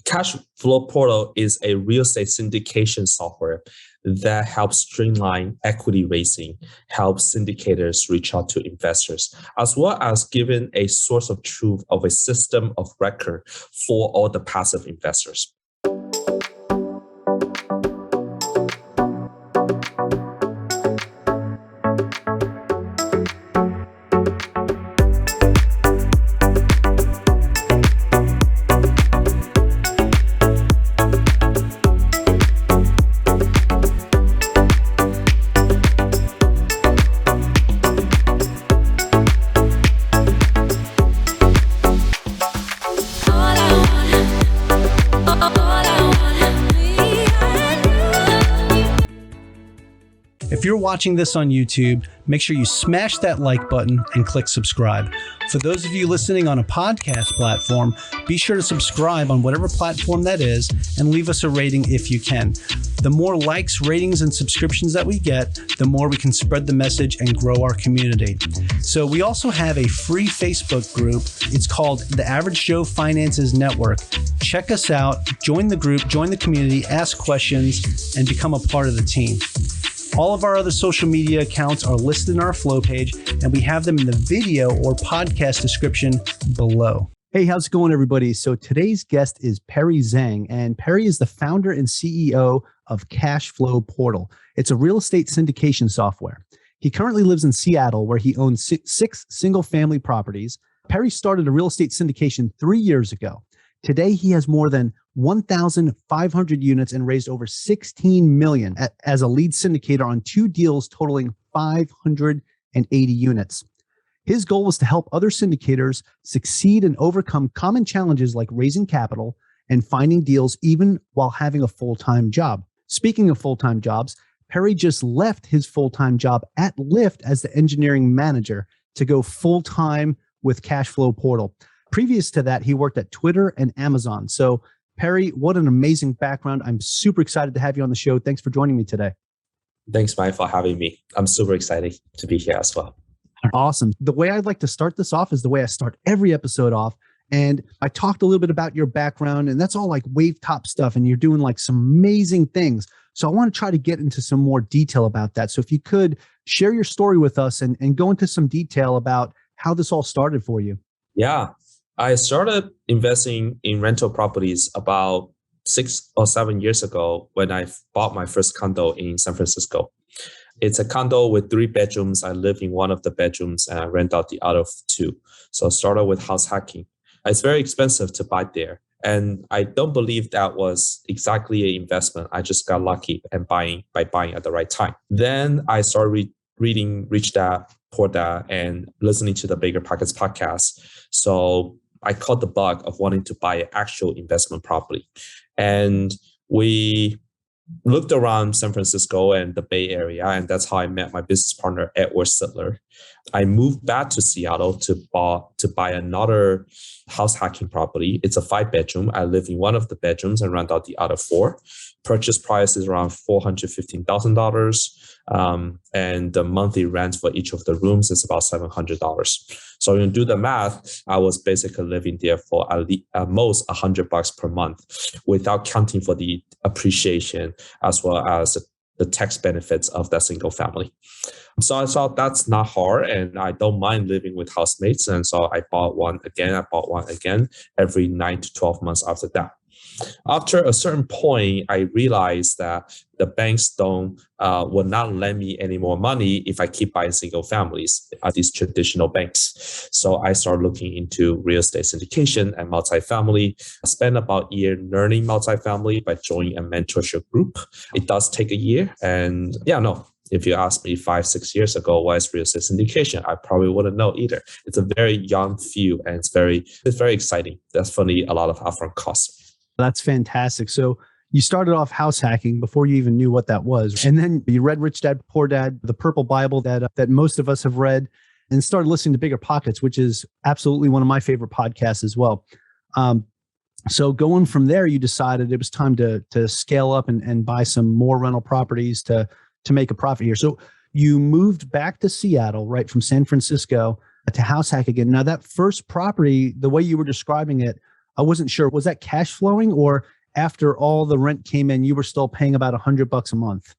Cashflow Portal is a real estate syndication software that helps streamline equity raising, helps syndicators reach out to investors, as well as giving a source of truth of a system of record for all the passive investors. If you're watching this on YouTube, make sure you smash that like button and click subscribe. For those of you listening on a podcast platform, be sure to subscribe on whatever platform that is and leave us a rating if you can. The more likes, ratings, and subscriptions that we get, the more we can spread the message and grow our community. So we also have a free Facebook group. It's called the Average Joe Finances Network. Check us out, join the group, join the community, ask questions, and become a part of the team. All of our other social media accounts are listed in our flow page, and we have them in the video or podcast description below. Hey, how's it going, everybody? So today's guest is Perry Zang, and Perry is the founder and CEO of Cashflow Portal. It's a real estate syndication software. He currently lives in Seattle, where he owns six single-family properties. Perry started a real estate syndication 3 years ago. Today, he has more than 1,500 units and raised over $16 million as a lead syndicator on 2 deals totaling 580 units. His goal was to help other syndicators succeed and overcome common challenges like raising capital and finding deals even while having a full-time job. Speaking of full-time jobs, Perry just left his full-time job at Lyft as the engineering manager to go full-time with Cashflow Portal. Previous to that, he worked at Twitter and Amazon. So Perry, what an amazing background. I'm super excited to have you on the show. Thanks for joining me today. Thanks, Mike, for having me. I'm super excited to be here as well. Awesome. The way I'd like to start this off is the way I start every episode off. And I talked a little bit about your background, and that's all like wave top stuff. And you're doing like some amazing things. So I want to try to get into some more detail about that. So if you could share your story with us and go into some detail about how this all started for you. Yeah. I started investing in rental properties about 6 or 7 years ago when I bought my first condo in San Francisco. It's a condo with 3 bedrooms. I live in one of the bedrooms and I rent out the other 2. So I started with house hacking. It's very expensive to buy there. And I don't believe that was exactly an investment. I just got lucky and buying at the right time. Then I started reading Rich Dad, Poor Dad, and listening to the Bigger Pockets podcast. So I caught the bug of wanting to buy an actual investment property. And we looked around San Francisco and the Bay Area, and that's how I met my business partner, Edward Sittler. I moved back to Seattle to buy another house hacking property. It's a 5-bedroom. I live in one of the bedrooms and rent out the other 4. Purchase price is around $415,000. And the monthly rent for each of the rooms is about $700. So when you do the math, I was basically living there for at most $100 per month without counting for the appreciation as well as the tax benefits of that single family. So I thought that's not hard and I don't mind living with housemates. And so I bought one again every 9 to 12 months after that. After a certain point, I realized that the banks will not lend me any more money if I keep buying single families at these traditional banks. So I started looking into real estate syndication and multifamily. I spent about a year learning multifamily by joining a mentorship group. It does take a year. And if you asked me 5-6 years ago, what is real estate syndication? I probably wouldn't know either. It's a very young field and it's very exciting. There's funny a lot of upfront costs. That's fantastic. So you started off house hacking before you even knew what that was. And then you read Rich Dad, Poor Dad, the Purple Bible that most of us have read, and started listening to Bigger Pockets, which is absolutely one of my favorite podcasts as well. So going from there, you decided it was time to scale up and buy some more rental properties to make a profit here. So you moved back to Seattle, right, from San Francisco to house hack again. Now that first property, the way you were describing it, I wasn't sure. Was that cash flowing, or after all the rent came in, you were still paying about $100 a month?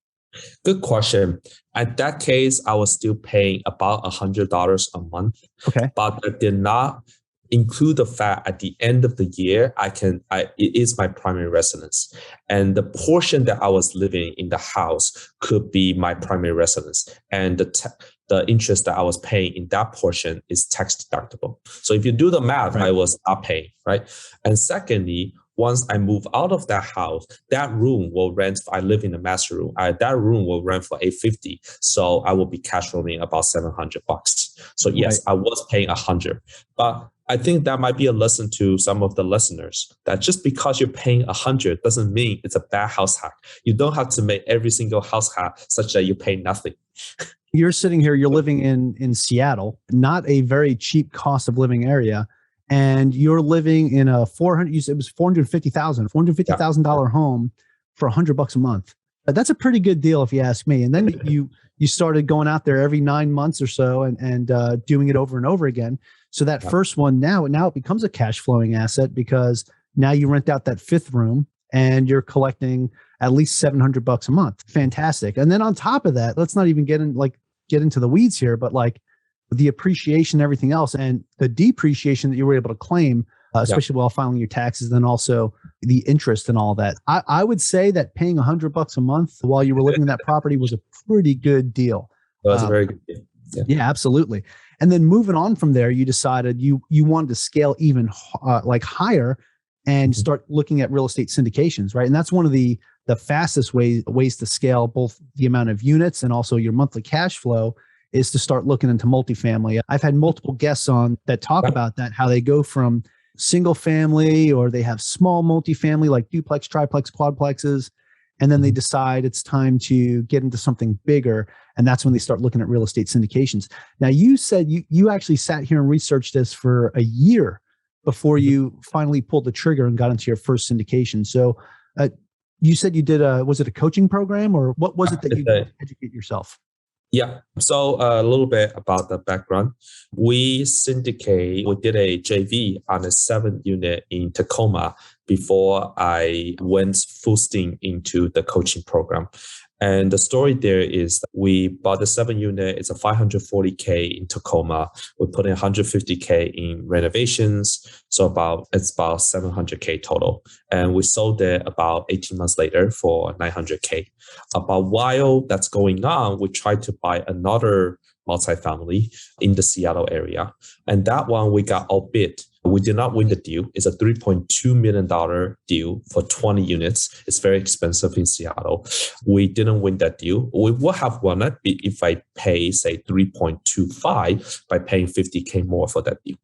Good question. At that case, I was still paying about $100 a month. Okay. But I did not include the fact at the end of the year, it is my primary residence. And the portion that I was living in the house could be my primary residence. And the interest that I was paying in that portion is tax deductible. So if you do the math, right, I was not paying, right? And secondly, once I move out of that house, that room will rent. I live in the master room. That room will rent for $850. So I will be cash flowing about $700. So yes, right, I was paying $100, but I think that might be a lesson to some of the listeners that just because you're paying $100 doesn't mean it's a bad house hack. You don't have to make every single house hack such that you pay nothing. You're sitting here, you're living in Seattle, not a very cheap cost of living area. And you're living in a $450,000 home for $100 a month. That's a pretty good deal if you ask me. And then you started going out there every 9 months or so and doing it over and over again. So that first one, now it becomes a cash flowing asset because now you rent out that fifth room and you're collecting at least $700 a month. Fantastic. And then on top of that, let's not even get into the weeds here, but like the appreciation and everything else and the depreciation that you were able to claim, especially while filing your taxes, then also the interest and all that. I would say that paying $100 a month while you were living in that property was a pretty good deal. That was a very good deal. Yeah, absolutely. And then moving on from there, you decided you wanted to scale even higher and start looking at real estate syndications, right? And that's one of the fastest ways to scale both the amount of units and also your monthly cash flow is to start looking into multifamily. I've had multiple guests on that talk about that, how they go from single family or they have small multifamily like duplex, triplex, quadplexes, and then they decide it's time to get into something bigger. And that's when they start looking at real estate syndications. Now, you said you actually sat here and researched this for a year before you finally pulled the trigger and got into your first syndication. So you said you did was it a coaching program or what was it that you did to educate yourself? Yeah. So a little bit about the background. We did a JV on a 7-unit in Tacoma before I went full steam into the coaching program. And the story there is that we bought the 7-unit. It's a $540K in Tacoma. We put in $150K in renovations. So it's about $700K total. And we sold it about 18 months later for $900K. About while that's going on, we tried to buy another multifamily in the Seattle area. And that one we got outbid. We did not win the deal. It's a $3.2 million deal for 20 units. It's very expensive in Seattle. We didn't win that deal. We would have won it if I pay, say, 3.25 by paying $50K more for that deal.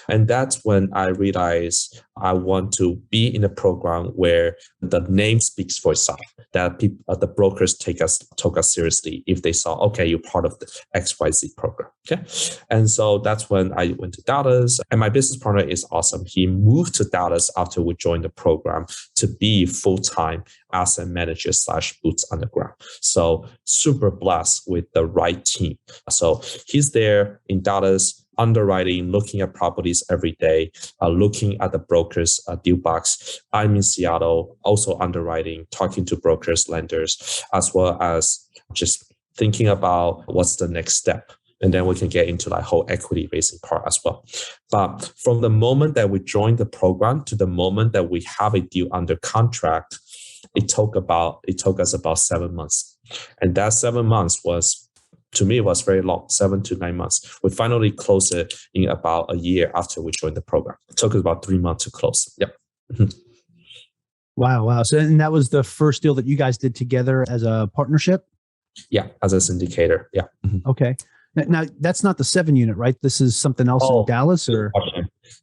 And that's when I realized I want to be in a program where the name speaks for itself, that the brokers took us seriously if they saw, okay, you're part of the XYZ program. Okay. And so that's when I went to Dallas, and my business partner is awesome. He moved to Dallas after we joined the program to be full-time asset manager / boots on the ground. So super blessed with the right team. So he's there in Dallas, underwriting, looking at properties every day, looking at the brokers' deal box. I'm in Seattle, also underwriting, talking to brokers, lenders, as well as just thinking about what's the next step. And then we can get into like whole equity raising part as well. But from the moment that we joined the program to the moment that we have a deal under contract, it took us about 7 months. And that 7 months to me, it was very long, 7 to 9 months. We finally closed it in about a year after we joined the program. It took us about 3 months to close. Yep. Wow. So, and that was the first deal that you guys did together as a partnership? Yeah, as a syndicator. Yeah. Okay. Now, that's not the 7-unit, right? This is something else in Dallas, or?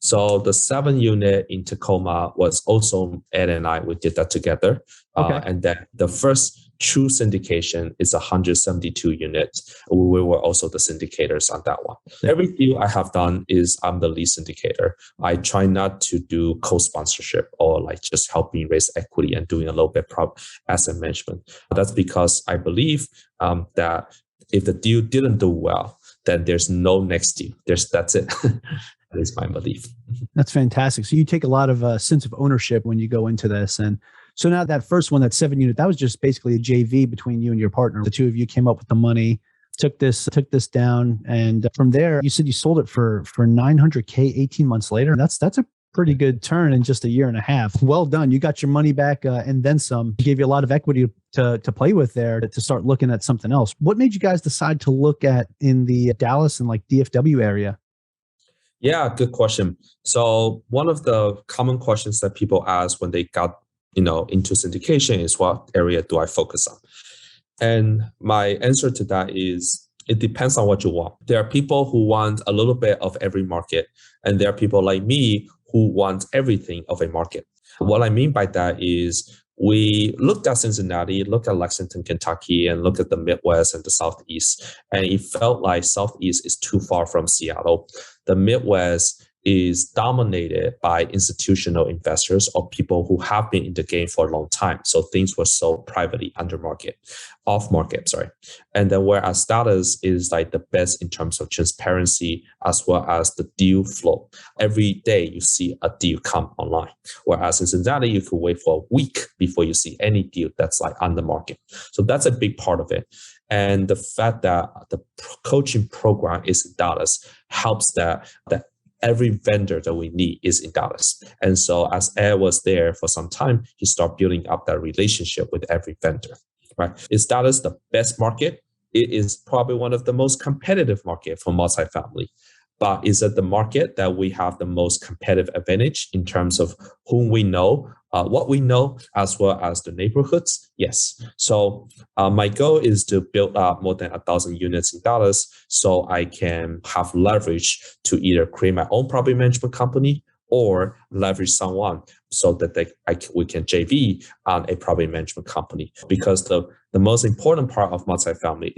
So the 7-unit in Tacoma was also Ed and I. We did that together. Okay. And then the first true syndication is 172 units. We were also the syndicators on that one. Every deal I have done is I'm the lead syndicator. I try not to do co-sponsorship or like just helping raise equity and doing a little bit asset management. That's because I believe that if the deal didn't do well, then there's no next deal. That's it. That is my belief. That's fantastic. So you take a lot of sense of ownership when you go into this. And so now that first one, that 7-unit, that was just basically a JV between you and your partner. The two of you came up with the money, took this down. And from there, you said you sold it for $900K 18 months later. That's a pretty good turn in just a year and a half. Well done. You got your money back and then some. Gave you a lot of equity to play with there to start looking at something else. What made you guys decide to look at in the Dallas and like DFW area? Yeah, good question. So one of the common questions that people ask when they got into syndication is, what area do I focus on? And my answer to that is, it depends on what you want. There are people who want a little bit of every market, and there are people like me who want everything of a market. What I mean by that is, we looked at Cincinnati, looked at Lexington, Kentucky, and looked at the Midwest and the Southeast, and it felt like Southeast is too far from Seattle. The Midwest is dominated by institutional investors or people who have been in the game for a long time. So things were sold privately off market. And then whereas Dallas is like the best in terms of transparency as well as the deal flow. Every day you see a deal come online. Whereas in Cincinnati, you could wait for a week before you see any deal that's like on the market. So that's a big part of it. And the fact that the coaching program is in Dallas helps that every vendor that we need is in Dallas. And so as Ed was there for some time, he started building up that relationship with every vendor, right? Is Dallas the best market? It is probably one of the most competitive market for multifamily. But is it the market that we have the most competitive advantage in terms of whom we know, what we know, as well as the neighborhoods? Yes. So my goal is to build up more than 1,000 units in Dallas so I can have leverage to either create my own property management company or leverage someone so that we can JV on a property management company. Because the most important part of multifamily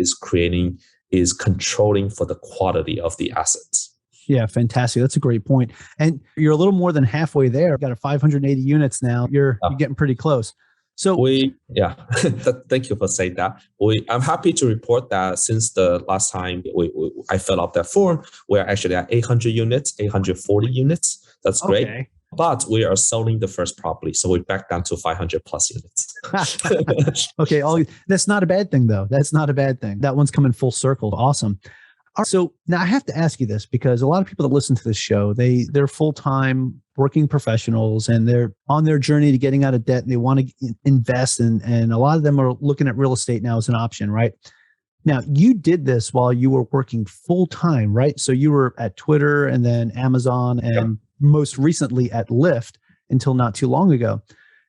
is controlling for the quality of the assets. Yeah, fantastic. That's a great point. And you're a little more than halfway there. You've got a 580 units now. You're getting pretty close. So thank you for saying that. I'm happy to report that since the last time I filled out that form, we're actually at 800 units, 840 units. That's great. Okay. But we are selling the first property. So we're back down to 500 plus units. Okay. That's not a bad thing, though. That's not a bad thing. That one's coming full circle. Awesome. So now I have to ask you this, because a lot of people that listen to this show, they're full-time working professionals and they're on their journey to getting out of debt and they want to invest. And a lot of them are looking at real estate now as an option, right? Now, you did this while you were working full-time, right? So you were at Twitter and then Amazon and most recently at Lyft until not too long ago.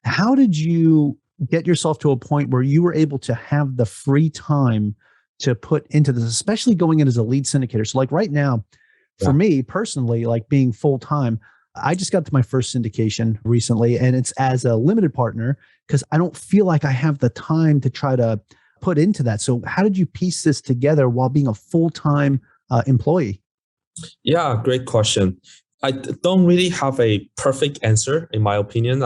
How did you get yourself to a point where you were able to have the free time to put into this, especially going in as a lead syndicator? So like right now, for me personally, like being full-time, I just got to my first syndication recently, and it's as a limited partner because I don't feel like I have the time to try to put into that. So how did you piece this together while being a full-time employee? Yeah, great question. I don't really have a perfect answer, in my opinion.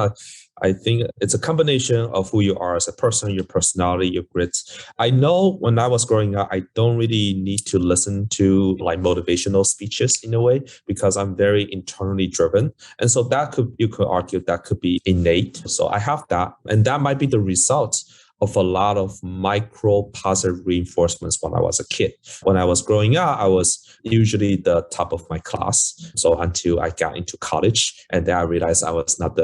I think it's a combination of who you are as a person, your personality, your grit. I know when I was growing up, I don't really need to listen to like motivational speeches in a way, because I'm very internally driven. And so you could argue that could be innate. So I have that. And that might be the result of a lot of micro positive reinforcements when I was a kid. When I was growing up, I was usually the top of my class. So until I got into college, and then I realized I was not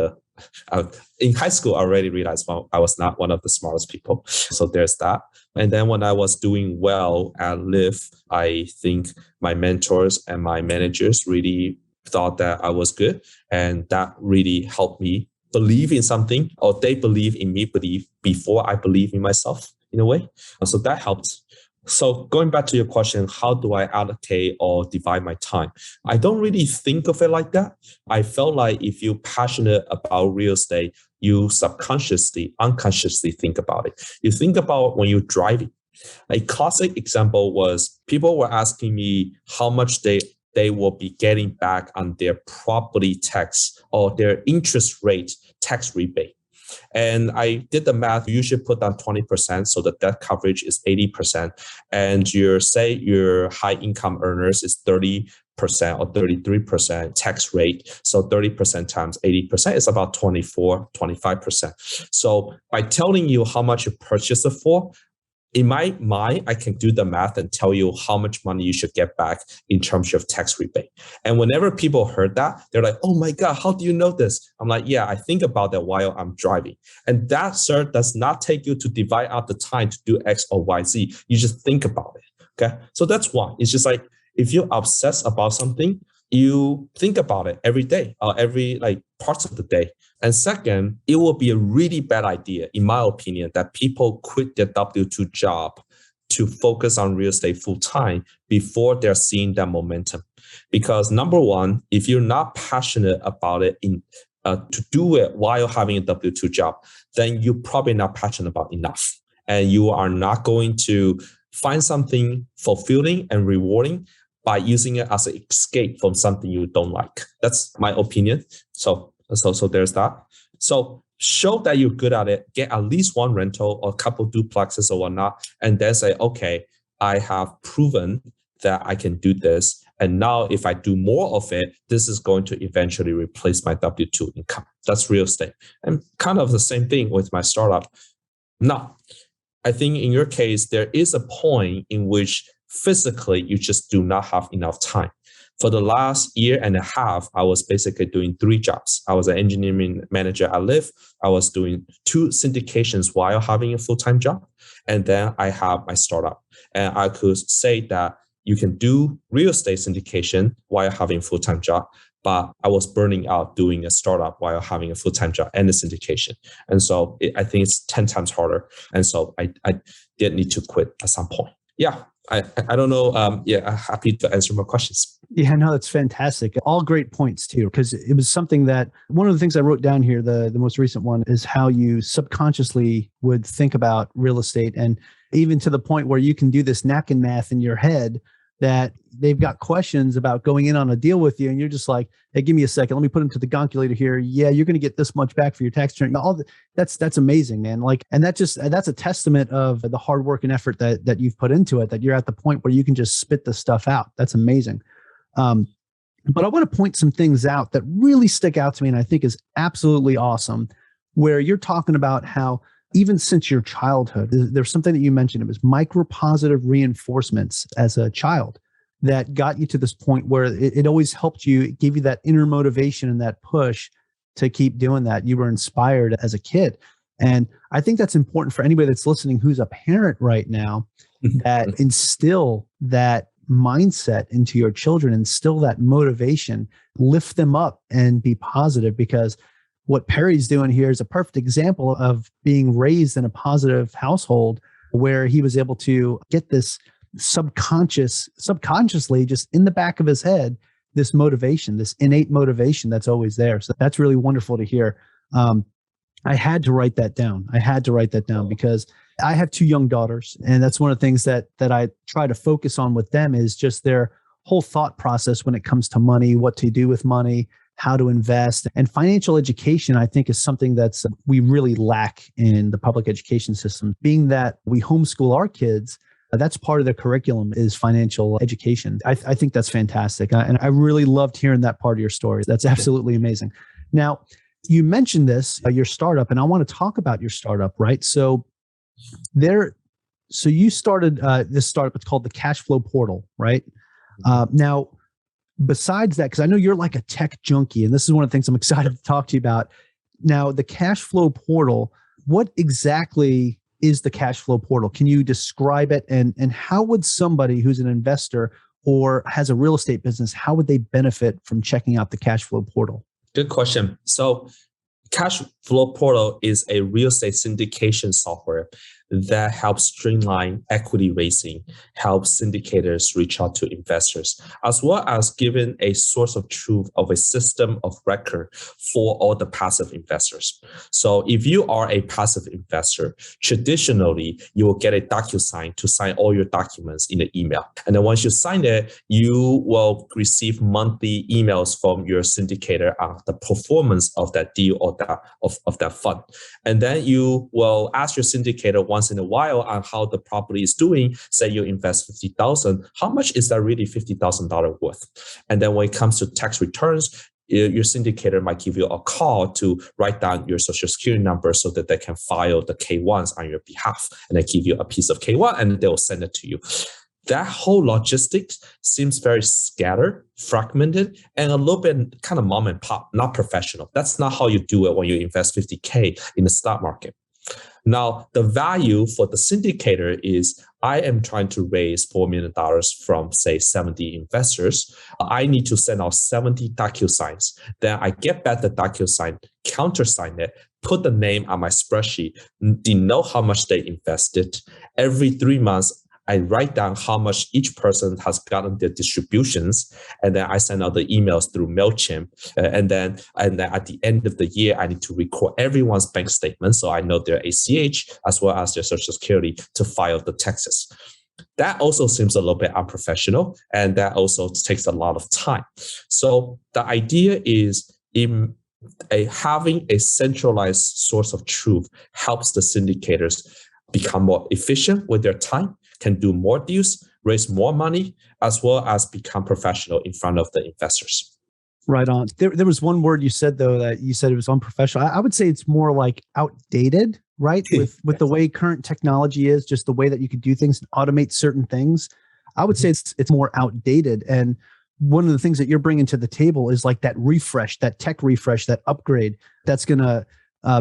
in high school, I already realized I was not one of the smartest people. So there's that. And then when I was doing well at Lyft, I think my mentors and my managers really thought that I was good. And that really helped me believe in something, or they believe in me before I believe in myself in a way. So that helped. So going back to your question, how do I allocate or divide my time? I don't really think of it like that. I felt like if you're passionate about real estate, you subconsciously, unconsciously think about it. You think about when you're driving. A classic example was people were asking me how much they will be getting back on their property tax or their interest rate tax rebate. And I did the math. You should put down 20%, so the debt coverage is 80%. And your high income earners is 30% or 33% tax rate. So 30% times 80% is about 24, 25%. So by telling you how much you purchased it for, in my mind, I can do the math and tell you how much money you should get back in terms of tax rebate. And whenever people heard that, they're like, oh my God, how do you know this? I'm like, yeah, I think about that while I'm driving. And that, sir, does not take you to divide out the time to do X or Y, Z. You just think about it, okay? So that's one. It's just like, if you obsess about something, you think about it every day or every parts of the day. And second, it will be a really bad idea, in my opinion, that people quit their W-2 job to focus on real estate full time before they're seeing that momentum. Because number one, if you're not passionate about it to do it while having a W-2 job, then you're probably not passionate about enough. And you are not going to find something fulfilling and rewarding by using it as an escape from something you don't like. That's my opinion. So there's that. So show that you're good at it, get at least one rental or a couple duplexes or whatnot, and then say, okay, I have proven that I can do this. And now if I do more of it, this is going to eventually replace my W-2 income. That's real estate. And kind of the same thing with my startup. Now, I think in your case, there is a point in which physically you just do not have enough time. For the last year and a half, I was basically doing 3 jobs. I was an engineering manager at Lyft. I was doing 2 syndications while having a full-time job. And then I have my startup. And I could say that you can do real estate syndication while having a full-time job. But I was burning out doing a startup while having a full-time job and a syndication. And so I think it's 10 times harder. And so I did need to quit at some point. Yeah. I don't know. Happy to answer more questions. Yeah, no, that's fantastic. All great points too, because it was something that one of the things I wrote down here, the most recent one, is how you subconsciously would think about real estate, and even to the point where you can do this napkin math in your head that they've got questions about going in on a deal with you, and you're just like, hey, give me a second, let me put into the calculator here. Yeah, you're going to get this much back for your tax return. That's amazing, man. And that's a testament of the hard work and effort that you've put into it, that you're at the point where you can just spit this stuff out. That's amazing. But I want to point some things out that really stick out to me and I think is absolutely awesome, where you're talking about how even since your childhood, there's something that you mentioned. It was micro-positive reinforcements as a child that got you to this point where it always helped you, it gave you that inner motivation and that push to keep doing that. You were inspired as a kid. And I think that's important for anybody that's listening who's a parent right now, that instill that mindset into your children, instill that motivation, lift them up and be positive, because what Perry's doing here is a perfect example of being raised in a positive household where he was able to get this subconsciously, just in the back of his head, this motivation, this innate motivation that's always there. So that's really wonderful to hear. I had to write that down. Because I have 2 young daughters, and that's one of the things that I try to focus on with them is just their whole thought process when it comes to money, what to do with money, how to invest. And financial education, I think, is something that's we really lack in the public education system. Being that we homeschool our kids, that's part of the curriculum is financial education. I think that's fantastic. And I really loved hearing that part of your story. That's absolutely amazing. Now, you mentioned this, your startup, and I want to talk about your startup, right? So you started this startup, it's called the Cashflow portal, right? Now, besides that, because I know you're like a tech junkie, and this is one of the things I'm excited to talk to you about. Now, the Cashflow portal, what exactly is the Cashflow portal? Can you describe it? And how would somebody who's an investor or has a real estate business, how would they benefit from checking out the Cashflow portal? Good question. So Cashflow portal is a real estate syndication software that helps streamline equity raising, helps syndicators reach out to investors, as well as giving a source of truth of a system of record for all the passive investors. So if you are a passive investor, traditionally, you will get a DocuSign to sign all your documents in the email. And then once you sign it, you will receive monthly emails from your syndicator on the performance of that deal or of that fund. And then you will ask your syndicator once once in a while on how the property is doing. Say you invest $50,000, how much is that really $50,000 worth? And then when it comes to tax returns, your syndicator might give you a call to write down your social security number so that they can file the K1s on your behalf, and they give you a piece of K1 and they'll send it to you. That whole logistics seems very scattered, fragmented, and a little bit kind of mom and pop, not professional. That's not how you do it when you invest 50K in the stock market. Now, the value for the syndicator is I am trying to raise $4 million from, say, 70 investors. I need to send out 70 DocuSigns. Then I get back the DocuSign, countersign it, put the name on my spreadsheet, denote how much they invested. Every 3 months, I write down how much each person has gotten their distributions, and then I send out the emails through MailChimp. And then at the end of the year, I need to record everyone's bank statement so I know their ACH as well as their Social Security to file the taxes. That also seems a little bit unprofessional, and that also takes a lot of time. So the idea is having a centralized source of truth helps the syndicators become more efficient with their time, can do more deals, raise more money, as well as become professional in front of the investors. Right on. There was one word you said, though, that you said it was unprofessional. I would say it's more like outdated, right? With the way current technology is, just the way that you could do things and automate certain things. I would say it's more outdated. And one of the things that you're bringing to the table is like that refresh, that tech refresh, that upgrade that's going to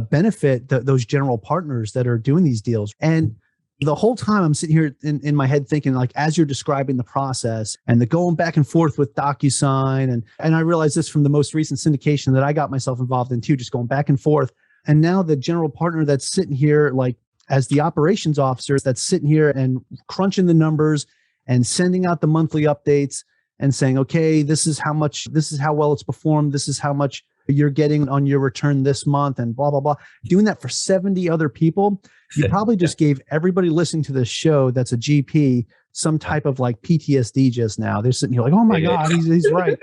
benefit those general partners that are doing these deals. And the whole time I'm sitting here in my head thinking, like, as you're describing the process and the going back and forth with DocuSign, and I realized this from the most recent syndication that I got myself involved in too, just going back and forth. And now the general partner that's sitting here, like as the operations officer that's sitting here and crunching the numbers and sending out the monthly updates and saying, okay, this is how well it's performed. This is how much you're getting on your return this month, and blah, blah, blah. Doing that for 70 other people, you probably just gave everybody listening to this show that's a GP some type of like PTSD just now. They're sitting here like, oh my God, he's right.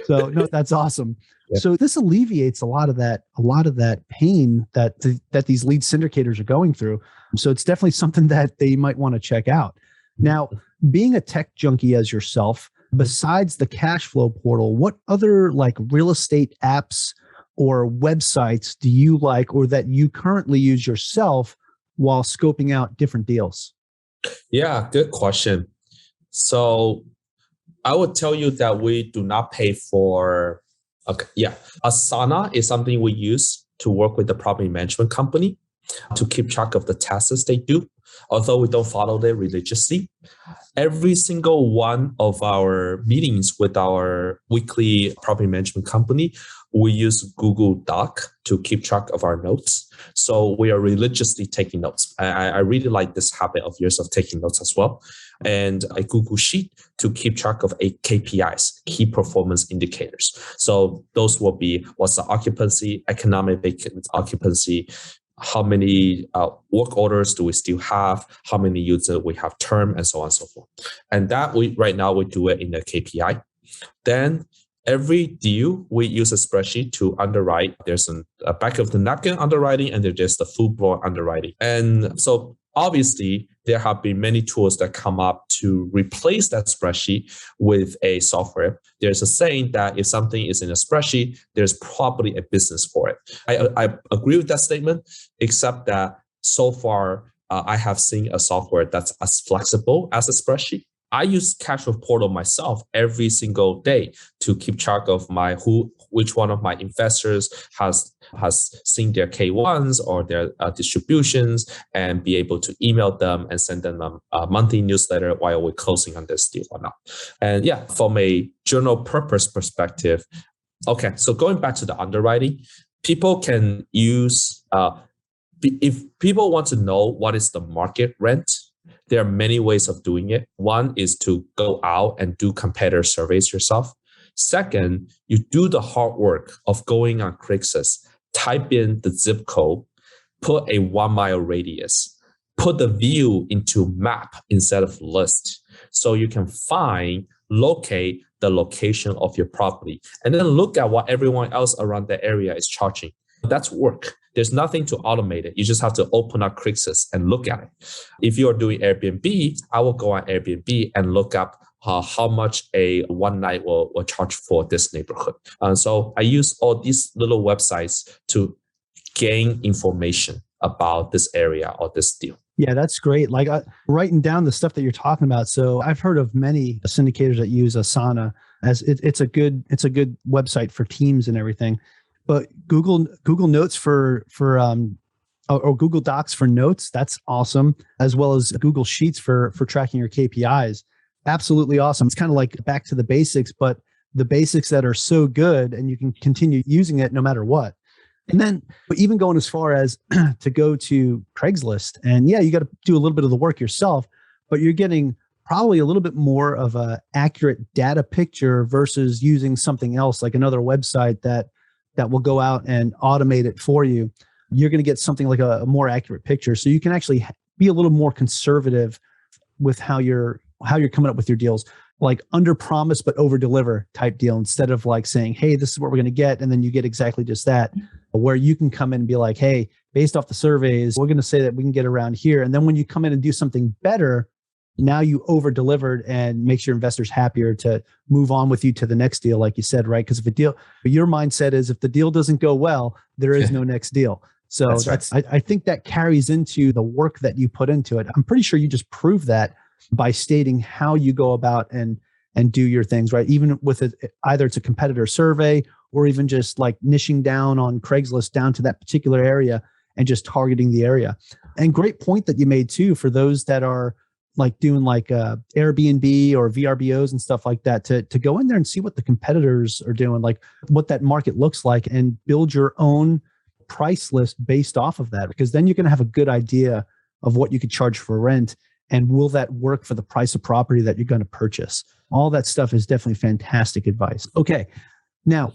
So no, that's awesome. Yeah. So this alleviates a lot of that pain that these lead syndicators are going through. So it's definitely something that they might want to check out. Now, being a tech junkie as yourself, besides the Cashflow portal, what other like real estate apps or websites do you like, or that you currently use yourself while scoping out different deals? Yeah, good question. So I would tell you that we do not pay for, Asana is something we use to work with the property management company to keep track of the tasks they do, although we don't follow them religiously. Every single one of our meetings with our weekly property management company, we use Google Doc to keep track of our notes. So we are religiously taking notes. I really like this habit of yours of taking notes as well. And a Google Sheet to keep track of KPIs, key performance indicators. So those will be what's the occupancy, economic vacant occupancy, how many work orders do we still have, how many users we have term, and so on and so forth. And that right now we do it in the KPI. Then every deal, we use a spreadsheet to underwrite. There's a back of the napkin underwriting, and there's the full-blown underwriting. And so obviously, there have been many tools that come up to replace that spreadsheet with a software. There's a saying that if something is in a spreadsheet, there's probably a business for it. I agree with that statement, except that so far, I have seen a software that's as flexible as a spreadsheet. I use Cashflow portal myself every single day to keep track of which one of my investors has seen their K1s or their distributions, and be able to email them and send them a monthly newsletter while we're closing on this deal or not. And yeah, from a general purpose perspective, okay, so going back to the underwriting, people can use, if people want to know what is the market rent, there are many ways of doing it. One is to go out and do competitor surveys yourself. Second, you do the hard work of going on Craigslist, type in the zip code, put a 1 mile radius, put the view into map instead of list, so you can locate the location of your property, and then look at what everyone else around the area is charging. That's work. There's nothing to automate it. You just have to open up Craigslist and look at it. If you're doing Airbnb, I will go on Airbnb and look up how much a one night will charge for this neighborhood. So I use all these little websites to gain information about this area or this deal. Yeah, that's great. Like writing down the stuff that you're talking about. So I've heard of many syndicators that use Asana as it's a good website for teams and everything. But Google Notes or Google Docs for notes, that's awesome, as well as Google Sheets for tracking your KPIs. Absolutely awesome. It's kind of like back to the basics, but the basics that are so good and you can continue using it no matter what. And then even going as far as to go to Craigslist, and yeah, you got to do a little bit of the work yourself, but you're getting probably a little bit more of a accurate data picture versus using something else like another website that will go out and automate it for you. You're going to get something like a more accurate picture. So you can actually be a little more conservative with how you're coming up with your deals, like under promise but over deliver type deal, instead of like saying, hey, this is what we're going to get, and then you get exactly just that. Where you can come in and be like, hey, based off the surveys, we're going to say that we can get around here. And then when you come in and do something better, now you over delivered and makes your investors happier to move on with you to the next deal, like you said, right? Because your mindset is if the deal doesn't go well, there is no next deal. So that's right. I think that carries into the work that you put into it. I'm pretty sure you just proved that by stating how you go about and do your things, right? Even with either it's a competitor survey or even just like niching down on Craigslist down to that particular area and just targeting the area. And great point that you made too, for those that are like doing like Airbnb or VRBOs and stuff like that, to go in there and see what the competitors are doing, like what that market looks like, and build your own price list based off of that, because then you're going to have a good idea of what you could charge for rent. And will that work for the price of property that you're going to purchase? All that stuff is definitely fantastic advice. Okay. Now,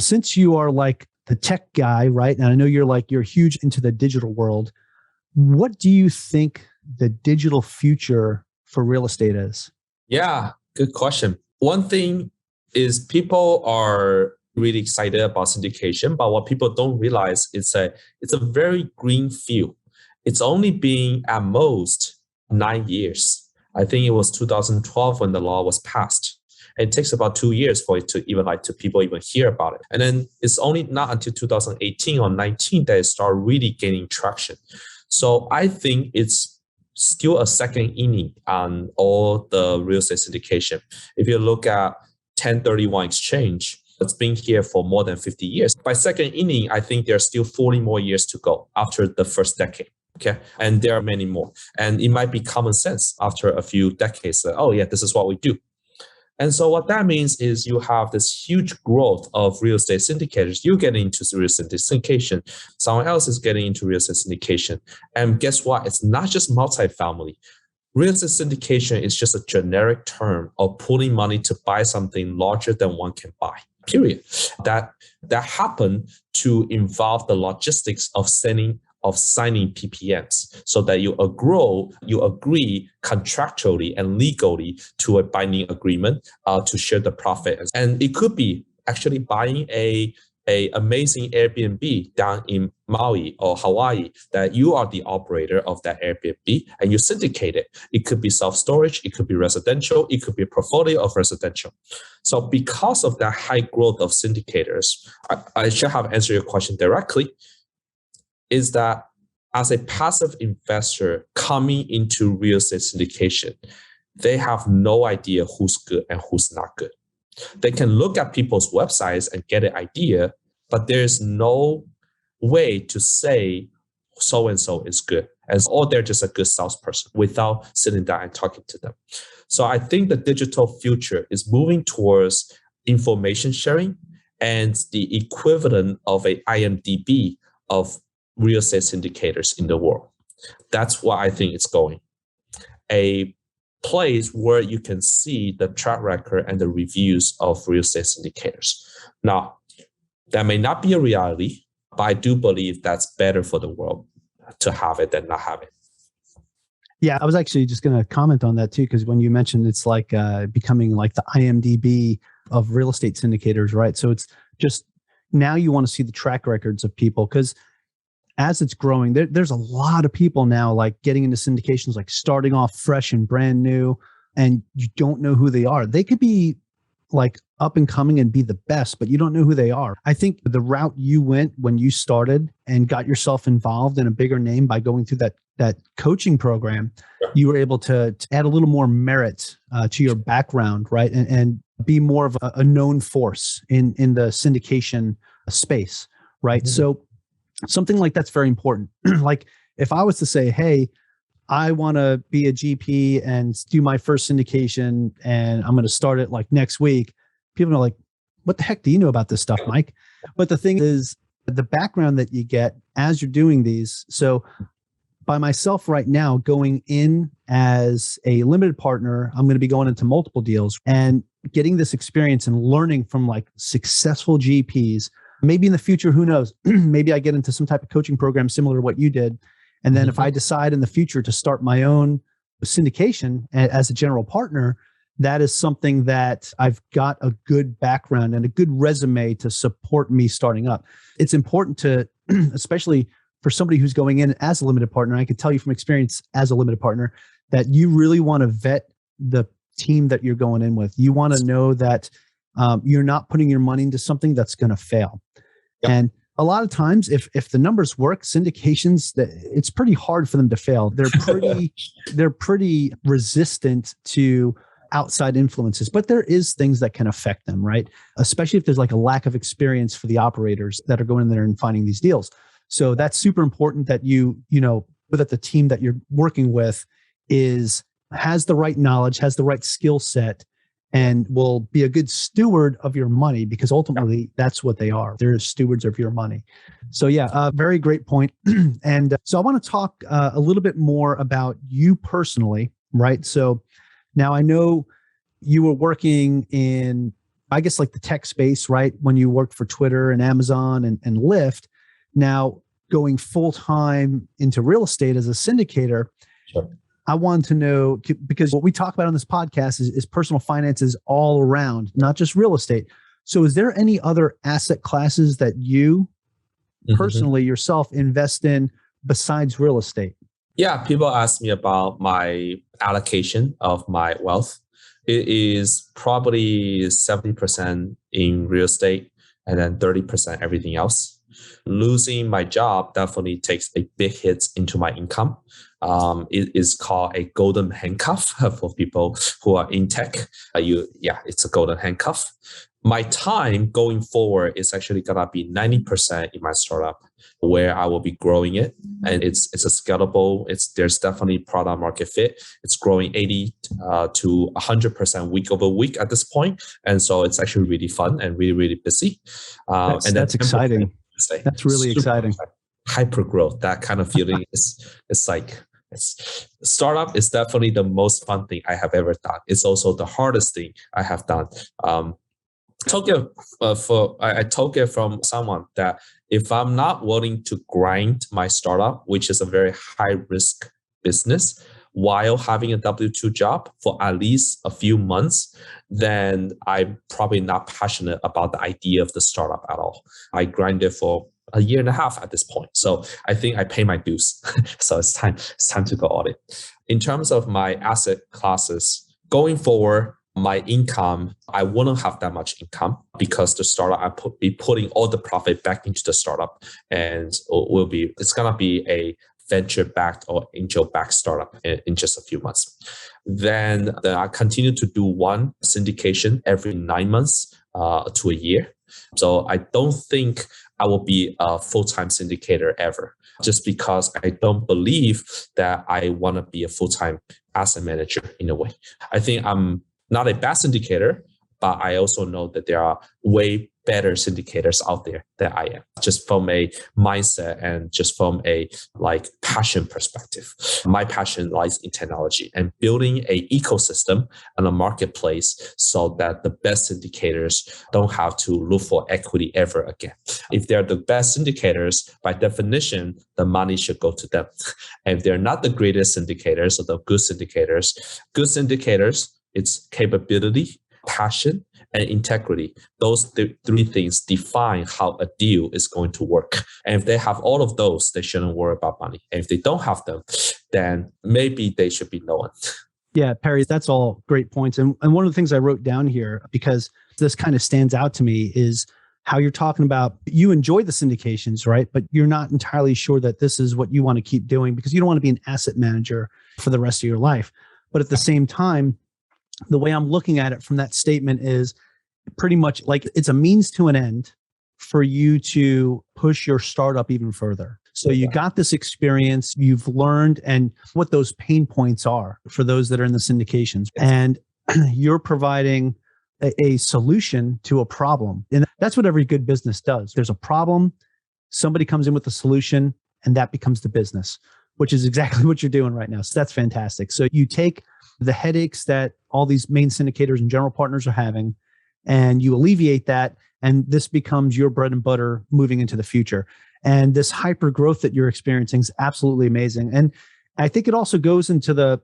since you are like the tech guy, right? And I know you're huge into the digital world. What do you think the digital future for real estate is? Yeah, good question. One thing is people are really excited about syndication, but what people don't realize is it's a very green field. It's only been at most 9 years. I think it was 2012 when the law was passed. And it takes about 2 years for it to even to people even hear about it. And then it's only not until 2018 or 19 that it started really gaining traction. So I think it's still a second inning on all the real estate syndication. If you look at 1031 exchange, it's been here for more than 50 years. By second inning, I think there's still 40 more years to go after the first decade. Okay. And there are many more. And it might be common sense after a few decades that, oh yeah, this is what we do. And so what that means is you have this huge growth of real estate syndicators. You get into real estate syndication. Someone else is getting into real estate syndication. And guess what? It's not just multifamily. Real estate syndication is just a generic term of pulling money to buy something larger than one can buy, period. That happen to involve the logistics of signing PPMs, so that you agree contractually and legally to a binding agreement to share the profit. And it could be actually buying a amazing Airbnb down in Maui or Hawaii, that you are the operator of that Airbnb and you syndicate it. It could be self-storage, it could be residential, it could be a portfolio of residential. So because of that high growth of syndicators, I should have answered your question directly, is that as a passive investor coming into real estate syndication, they have no idea who's good and who's not good. They can look at people's websites and get an idea, but there's no way to say so-and-so is good, or they're just a good salesperson without sitting down and talking to them. So I think the digital future is moving towards information sharing and the equivalent of a IMDb of real estate syndicators in the world. That's why I think it's going. A place where you can see the track record and the reviews of real estate syndicators. Now, that may not be a reality, but I do believe that's better for the world to have it than not have it. Yeah, I was actually just going to comment on that too, because when you mentioned it's like becoming like the IMDb of real estate syndicators, right? So it's just now you want to see the track records of people, because as it's growing, there's a lot of people now like getting into syndications, like starting off fresh and brand new, and you don't know who they are. They could be like up and coming and be the best, but you don't know who they are. I think the route you went when you started and got yourself involved in a bigger name by going through that coaching program, you were able to add a little more merit to your background, right? And be more of a known force in the syndication space, right? So something like that's very important. Like if I was to say, hey, I want to be a GP and do my first syndication and I'm going to start it like next week, people are like, what the heck do you know about this stuff, Mike? But the thing is, the background that you get as you're doing these. So by myself right now, going in as a limited partner, I'm going to be going into multiple deals and getting this experience and learning from like successful GPs. Maybe in the future, who knows? Maybe I get into some type of coaching program similar to what you did. And then if I decide in the future to start my own syndication as a general partner, that is something that I've got a good background and a good resume to support me starting up. It's important to, especially for somebody who's going in as a limited partner, I can tell you from experience as a limited partner, that you really want to vet the team that you're going in with. You want to know that you're not putting your money into something that's going to fail. Yep. And a lot of times, if the numbers work, syndications, it's pretty hard for them to fail. They're pretty resistant to outside influences, but there is things that can affect them, right? Especially if there's like a lack of experience for the operators that are going in there and finding these deals. So that's super important that you know that the team that you're working with has the right knowledge, has the right skill set, and will be a good steward of your money, because ultimately that's what they are. They're stewards of your money. So yeah, very great point. And so I want to talk a little bit more about you personally, right? So now I know you were working in, I guess, like the tech space, right? When you worked for Twitter and Amazon and Lyft. Now going full-time into real estate as a syndicator, sure. I wanted to know, because what we talk about on this podcast is personal finances all around, not just real estate. So is there any other asset classes that you personally yourself invest in besides real estate? Yeah, people ask me about my allocation of my wealth. It is probably 70% in real estate and then 30% everything else. Losing my job definitely takes a big hit into my income. It is called a golden handcuff for people who are in tech. It's a golden handcuff. My time going forward is actually gonna be 90% in my startup, where I will be growing it, and it's a scalable. There's definitely product market fit. It's growing 80 to 100% week over week at this point, and so it's actually really fun and really really busy. That's exciting. That's really exciting. Hyper growth, that kind of feeling startup is definitely the most fun thing I have ever done. It's also the hardest thing I have done. I took it from someone that if I'm not willing to grind my startup, which is a very high risk business, while having a W-2 job for at least a few months, then I'm probably not passionate about the idea of the startup at all. I grinded for a year and a half at this point. So I think I pay my dues. So it's time to go all in. In terms of my asset classes, going forward, my income, I wouldn't have that much income because the startup, be putting all the profit back into the startup, and it's going to be a venture-backed or angel-backed startup in just a few months. Then I continue to do one syndication every 9 months to a year. So I don't think I will be a full-time syndicator ever, just because I don't believe that I want to be a full-time asset manager in a way. I think I'm not a bad syndicator, but I also know that there are way better syndicators out there than I am, just from a mindset and just from a passion perspective. My passion lies in technology and building an ecosystem and a marketplace so that the best syndicators don't have to look for equity ever again. If they're the best syndicators, by definition, the money should go to them. And if they're not the greatest syndicators or the good syndicators, it's capability, passion, and integrity. Those three things define how a deal is going to work. And if they have all of those, they shouldn't worry about money. And if they don't have them, then maybe they should be known. Yeah, Perry, that's all great points. And one of the things I wrote down here, because this kind of stands out to me, is how you're talking about you enjoy the syndications, right? But you're not entirely sure that this is what you want to keep doing because you don't want to be an asset manager for the rest of your life. But at the same time, the way I'm looking at it from that statement is pretty much like it's a means to an end for you to push your startup even further. So you got this experience, you've learned and what those pain points are for those that are in the syndications. And you're providing a solution to a problem. And that's what every good business does. There's a problem, somebody comes in with a solution, and that becomes the business, which is exactly what you're doing right now. So that's fantastic. So you take the headaches that all these main syndicators and general partners are having, and you alleviate that, and this becomes your bread and butter moving into the future. And this hyper growth that you're experiencing is absolutely amazing. And I think it also goes into the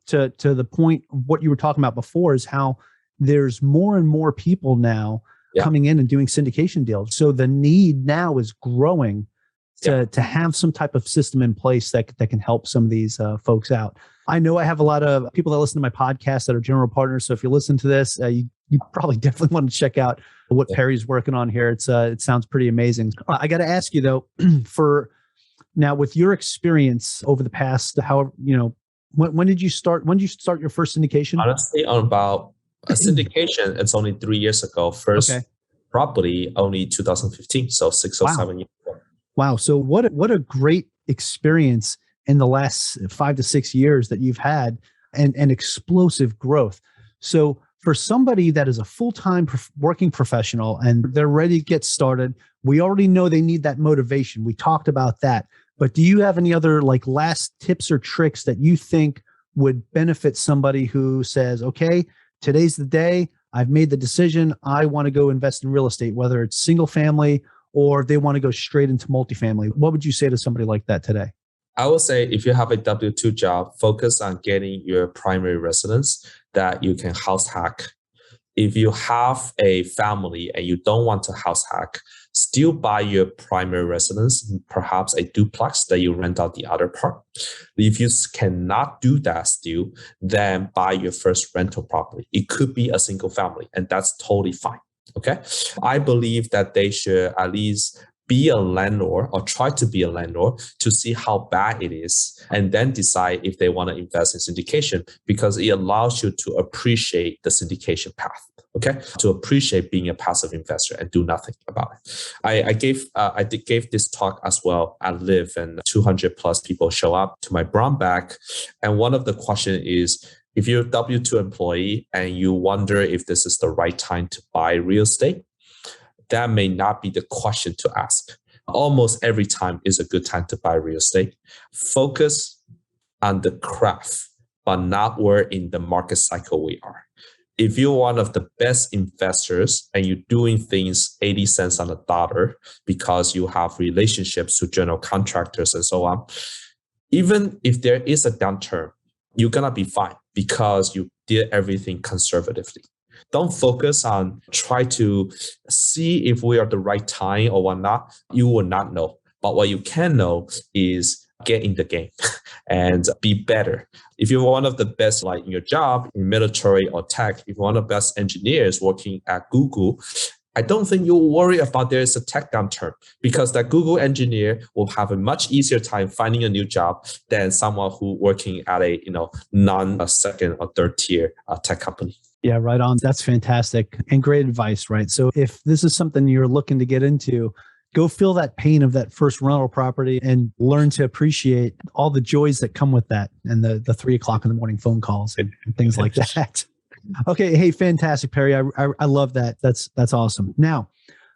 to the point of what you were talking about before, is how there's more and more people now coming in and doing syndication deals. So the need now is growing to have some type of system in place that can help some of these folks out. I know I have a lot of people that listen to my podcast that are general partners. So if you listen to this, you probably definitely want to check out what Perry's working on here. It sounds pretty amazing. I got to ask you though, for now with your experience over the past, however, when did you start? When did you start your first syndication? Honestly, on about a syndication, it's only 3 years ago. First property only 2015, so 6 or 7 years ago. Wow. So what a great experience in the last 5 to 6 years that you've had, and explosive growth. So for somebody that is a full-time working professional and they're ready to get started, we already know they need that motivation. We talked about that. But do you have any other last tips or tricks that you think would benefit somebody who says, okay, today's the day, I've made the decision, I want to go invest in real estate, whether it's single family or they want to go straight into multifamily? What would you say to somebody like that today? I would say if you have a W-2 job, focus on getting your primary residence that you can house hack. If you have a family and you don't want to house hack, still buy your primary residence, perhaps a duplex that you rent out the other part. If you cannot do that still, then buy your first rental property. It could be a single family, and that's totally fine. Okay. I believe that they should at least be a landlord or try to be a landlord to see how bad it is, and then decide if they want to invest in syndication, because it allows you to appreciate the syndication path. Okay, to appreciate being a passive investor and do nothing about it. I gave this talk as well at Lyft, and 200 plus people show up to my brown bag. And one of the questions is, if you're a W-2 employee and you wonder if this is the right time to buy real estate, that may not be the question to ask. Almost every time is a good time to buy real estate. Focus on the craft, but not where in the market cycle we are. If you're one of the best investors and you're doing things 80 cents on the dollar because you have relationships with general contractors and so on, even if there is a downturn, you're going to be fine because you did everything conservatively. Don't focus on try to see if we are the right time or whatnot. You will not know. But what you can know is get in the game and be better. If you're one of the best, like in your job, in military or tech, if you're one of the best engineers working at Google, I don't think you'll worry about there is a tech downturn, because that Google engineer will have a much easier time finding a new job than someone who working at a non-second or third tier tech company. Yeah, right on. That's fantastic and great advice, right? So if this is something you're looking to get into, go feel that pain of that first rental property and learn to appreciate all the joys that come with that, and the 3 o'clock in the morning phone calls and things like that. Okay. Hey, fantastic, Perry. I love that. That's awesome. Now,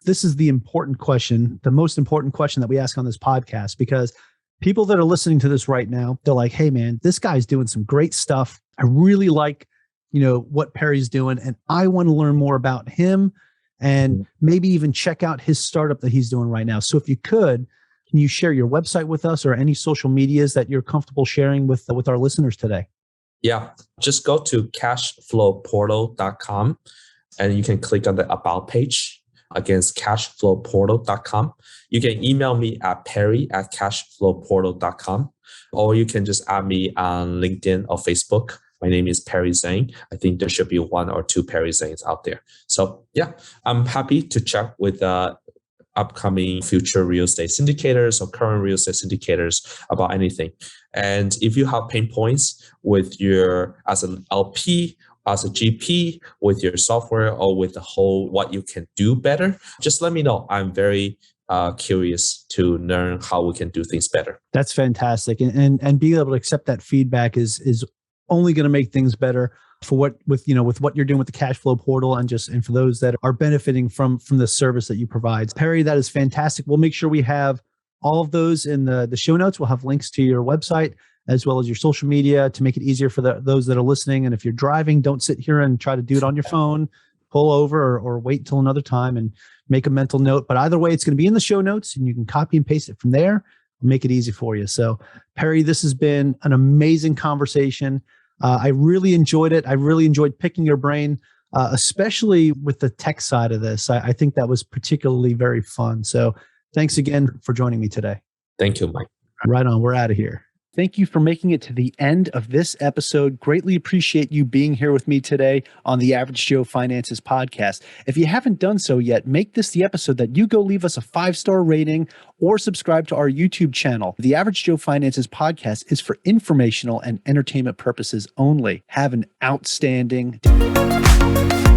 this is the important question, the most important question that we ask on this podcast, because people that are listening to this right now, they're like, hey man, this guy's doing some great stuff. I really like, what Perry's doing, and I want to learn more about him and maybe even check out his startup that he's doing right now. So if you could, can you share your website with us or any social medias that you're comfortable sharing with our listeners today? Yeah, just go to cashflowportal.com. and you can click on the About page against cashflowportal.com. You can email me at perry@cashflowportal.com, or you can just add me on LinkedIn or Facebook. My name is Perry Zang. I think there should be 1 or 2 Perry Zangs out there. So yeah, I'm happy to chat with upcoming future real estate syndicators or current real estate syndicators about anything. And if you have pain points with as an LP, as a GP, with your software or with the whole what you can do better, just let me know. I'm very curious to learn how we can do things better. That's fantastic. And being able to accept that feedback is only going to make things better for with what you're doing with the Cashflow portal and for those that are benefiting from the service that you provide. Perry, that is fantastic. We'll make sure we have all of those in the show notes. We'll have links to your website as well as your social media to make it easier for those that are listening. And if you're driving, don't sit here and try to do it on your phone. Pull over or wait till another time and make a mental note. But either way, it's going to be in the show notes and you can copy and paste it from there. Make it easy for you. So Perry, this has been an amazing conversation. I really enjoyed it. I really enjoyed picking your brain, especially with the tech side of this. I think that was particularly very fun. So thanks again for joining me today. Thank you, Mike. Right on. We're out of here. Thank you for making it to the end of this episode. Greatly appreciate you being here with me today on the Average Joe Finances podcast. If you haven't done so yet, make this the episode that you go leave us a 5-star rating or subscribe to our YouTube channel. The Average Joe Finances podcast is for informational and entertainment purposes only. Have an outstanding day.